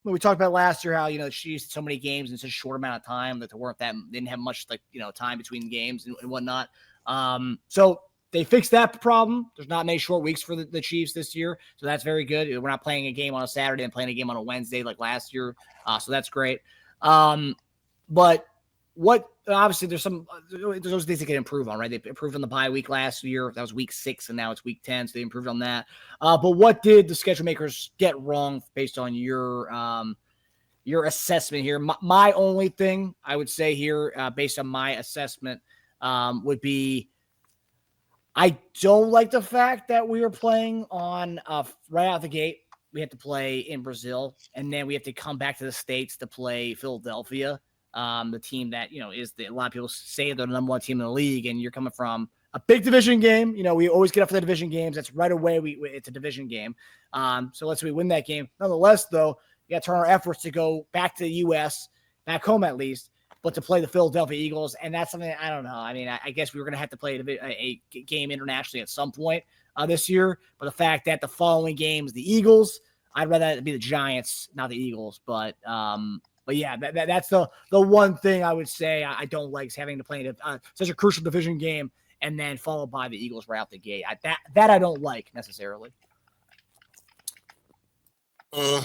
we talked about last year how, the Chiefs had so many games in such a short amount of time that didn't have much time between games and whatnot. So they fixed that problem. There's not many short weeks for the Chiefs this year. So that's very good. We're not playing a game on a Saturday and playing a game on a Wednesday like last year. So that's great. But obviously there's those things they can improve on, right? They improved on the bye week last year. That was week 6 and now it's week 10. So they improved on that. But what did the schedule makers get wrong based on your assessment here? My only thing I would say here, based on my assessment, would be, I don't like the fact that we were playing on right out the gate. We have to play in Brazil, and then we have to come back to the States to play Philadelphia. The team that, a lot of people say they're the number one team in the league, and you're coming from a big division game. We always get up for the division games. That's right away. It's a division game. So let's say we win that game. Nonetheless, though, we got to turn our efforts to go back to the U.S., back home at least, but to play the Philadelphia Eagles. And that's something I don't know. I mean, I guess we were going to have to play a game internationally at some point this year. But the fact that the following games, the Eagles, I'd rather it be the Giants, not the Eagles. But yeah, that's the one thing I would say I don't like, is having to play such a crucial division game and then followed by the Eagles right out the gate. That I don't like necessarily. I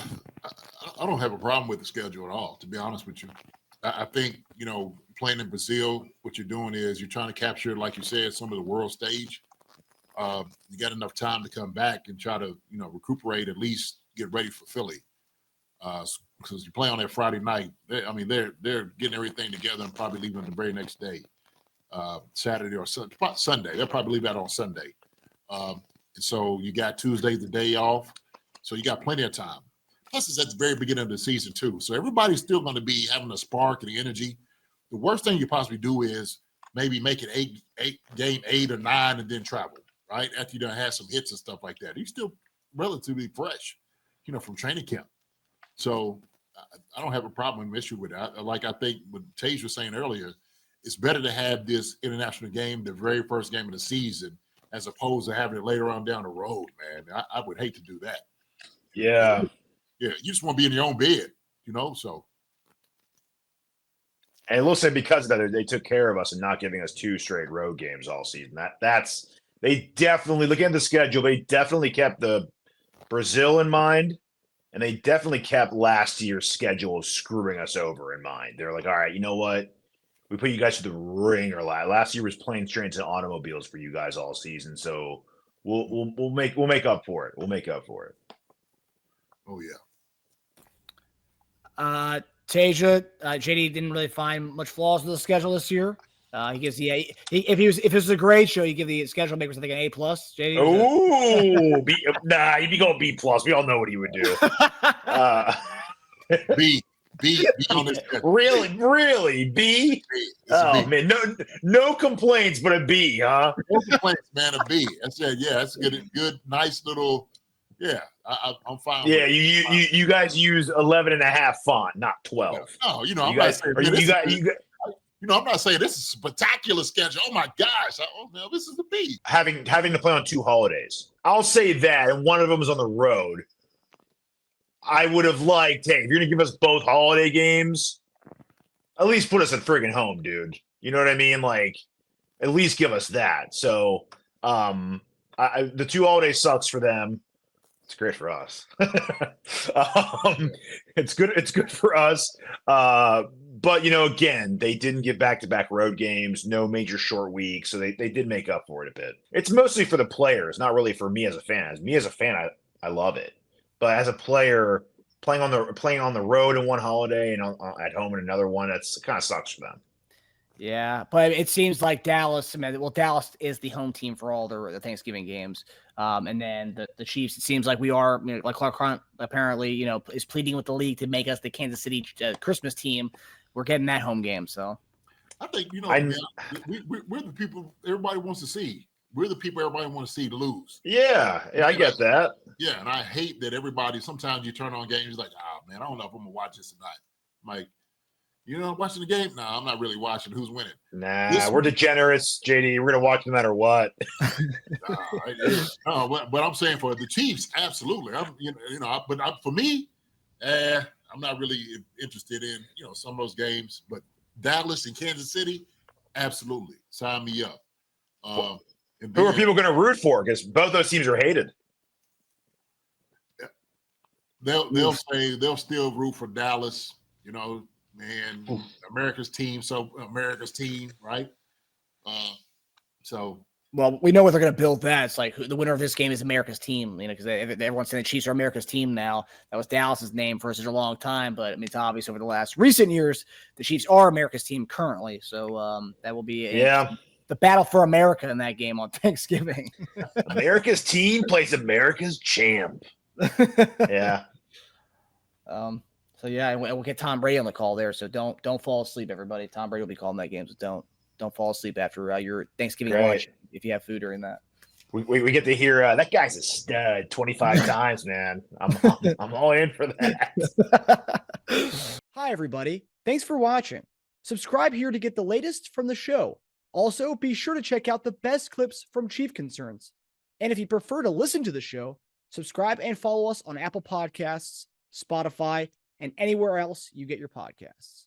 don't have a problem with the schedule at all, to be honest with you. I think, playing in Brazil, what you're doing is you're trying to capture, like you said, some of the world stage. You got enough time to come back and try to, recuperate, at least get ready for Philly. Because you play on that Friday night, they're getting everything together and probably leaving the very next day, Saturday or Sunday. They'll probably leave that on Sunday. And so you got Tuesday, the day off. So you got plenty of time. Plus, it's at the very beginning of the season, too. So everybody's still going to be having a spark and the energy. The worst thing you possibly do is maybe make it game 8 or 9 and then travel, right? After you done had some hits and stuff like that. You're still relatively fresh, from training camp. So I don't have a problem, issue with that. I think what Teja was saying earlier, it's better to have this international game, the very first game of the season, as opposed to having it later on down the road, man. I would hate to do that. Yeah. Yeah, you just want to be in your own bed, so. And we'll say because of that, they took care of us and not giving us 2 straight road games all season. They definitely, looking at the schedule, they definitely kept the Brazil in mind, and they definitely kept last year's schedule of screwing us over in mind. They're like, all right, you know what? We put you guys through the ringer. Last year was planes, trains, and automobiles for you guys all season, so we'll make up for it. We'll make up for it. Oh yeah. Teja, JD didn't really find much flaws with the schedule this year. He gives if it was a grade show, you give the schedule makers, I think, an A+. JD. Oh, he'd be going B+. We all know what he would do. B on this. Really? B? Man, no complaints, but a B, huh? No complaints, man. A B. I said, yeah, that's a good, nice little. Yeah, I'm fine. Yeah, you guys use 11.5 font, not 12. No, I'm not saying this is a spectacular schedule. Oh my gosh, this is a B. Having to play on 2 holidays, I'll say that, and one of them is on the road. I would have liked, hey, if you're gonna give us both holiday games, at least put us at friggin' home, dude. You know what I mean? Like, at least give us that. So, the 2 holidays sucks for them. It's great for us. It's good for us. But, again, they didn't get back-to-back road games, no major short weeks, so they did make up for it a bit. It's mostly for the players, not really for me as a fan. As a fan, I love it. But as a player, playing on the road in one holiday and at home in another one, it kind of sucks for them. Yeah, but it seems like Dallas. Dallas is the home team for all the Thanksgiving games, and then the Chiefs. It seems like we are, like Clark Hunt apparently, is pleading with the league to make us the Kansas City Christmas team. We're getting that home game, so I think we're the people everybody wants to see. We're the people everybody wants to see lose. Yeah, I get that. Yeah, and I hate that everybody. Sometimes you turn on games like, man, I don't know if I'm gonna watch this tonight. I'm like, watching the game? No, I'm not really watching. Who's winning? Nah, we're degenerates, JD. We're gonna watch no matter what. But I'm saying for the Chiefs, absolutely. For me, I'm not really interested in, some of those games, but Dallas and Kansas City, absolutely. Sign me up. Who are people going to root for? Because both those teams are hated. They'll still root for Dallas, America's team. So America's team, right? Well, we know what they're going to build that. It's like the winner of this game is America's team, because everyone's saying the Chiefs are America's team now. That was Dallas's name for such a long time, but I mean, it's obvious over the last recent years, the Chiefs are America's team currently. So that will be the battle for America in that game on Thanksgiving. America's team plays America's champ. Yeah. So yeah, and we'll get Tom Brady on the call there. So don't fall asleep, everybody. Tom Brady will be calling that game. So don't fall asleep after your Thanksgiving lunch if you have food during that. We get to hear that guy's a stud 25 times, man. I'm all in for that. Hi, everybody. Thanks for watching. Subscribe here to get the latest from the show. Also, be sure to check out the best clips from Chief Concerns. And if you prefer to listen to the show, subscribe and follow us on Apple Podcasts, Spotify, and anywhere else you get your podcasts.